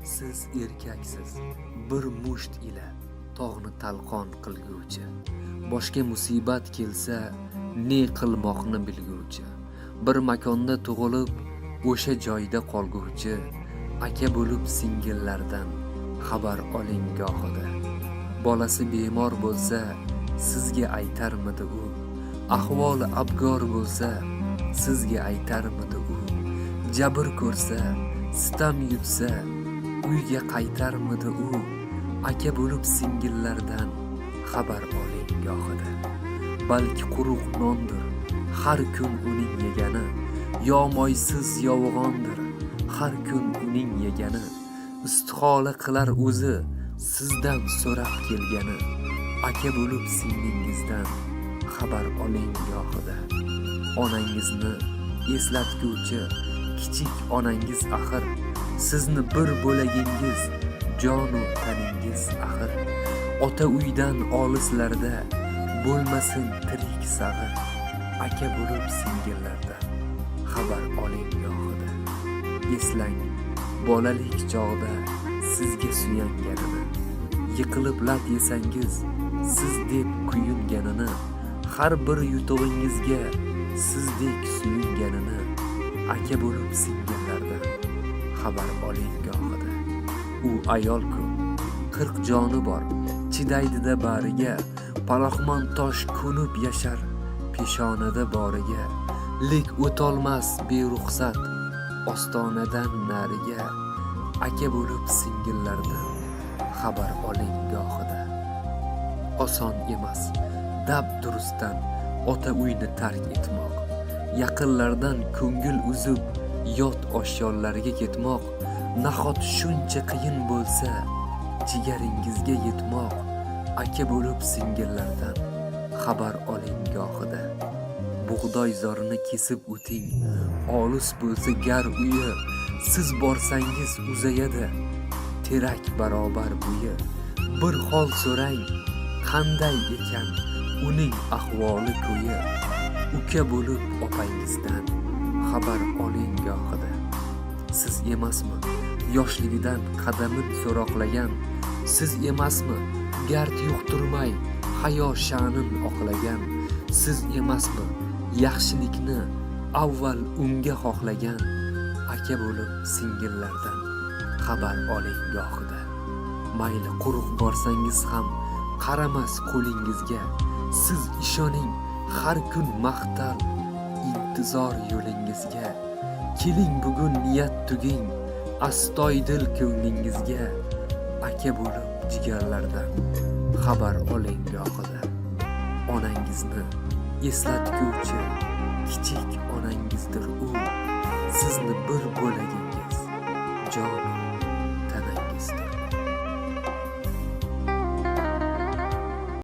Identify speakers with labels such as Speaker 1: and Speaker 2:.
Speaker 1: Siz erkaksiz, bir musht ila tog'ni talqon qilguvchi, boshga musibat kelsa ne qilmoqni bilguvchi, bir makonda tug'ilib o'sha joyda qolguvchi, aka bo'lib singillardan xabar oling gohida. Bolasi bemor bo'lsa sizga aytarmidi u, ahvoli abgor bo'lsa sizga aytarmidi u, jabr ko'rsa, sitam yutsa uyga qaytarmidi u, aka bo'lib singillardan xabar oling gohida. Balki quruq nondir har kun uning yegani, yo moysiz yovg'ondir har kun uning yegani, istihola qilar o'zi sizdan so'rab kelgani, aka bo'lib singlingizdan xabar oling gohida. Onangizni eslatguvchi kichik onangiz axir, sizni bir bo'lagingiz, jonu taningiz axir. Ota uydan olislarda bo'lmasin tirik sag'ir, aka bo'lib singillardan xabar oling gohida. Eslang bolalik chog'da sizga suyanganini, yiqilib lat yesangiz siz deb kuyunganini, har bir yutug'ingizga sizdek suyunganini, aka bo'lib singillardan xabar oling gohida. U ayol-ku 40 joni bor, chidaydi-da bariga, paloxmon tosh ko'nib yashar peshonada boriga, lek o'tolmas beruxsat ostonadan nariga, aka bo'lib singillardan xabar oling gohida. Oson emas dab durustdan ota uyni tark etmoq, yaqinlardan ko'ngil uzib yot oshyollariga ketmoq, nahot shuncha qiyin bo'lsa jigaringizga yetmoq, aka bo'lib singillardan xabar oling gohida. Bug'doy zorini kesib o'ting, olis bo'lsa gar uyi, siz borsangiz uzayadi terak barobar bo'yi. Bir hol so'rang, qanday ekan uning ahvoli ko'yi, uka bo'lib opangizdan xabar oling gohida. Siz emasmi yoshligidan qadamin so'roqlagan, siz emasmi gard yuqtirmay hayo sha'nin oqlagan, siz emasmi yaxshilikni avval unga xohlagan, aka bo'lib singillardan xabar oling gohida. Mayli quruq borsangiz ham qaramas qo'lingizga, siz ishoning har kun maqtal intizor yo'lingizga. Keling bugun niyat tuging astoydil ko'nglingizga, aka bo'lib jigarlardan xabar oling gohida. Onangizni eslatguvchi kichik onangizdir u, sizni bir bo'lagingiz, jonim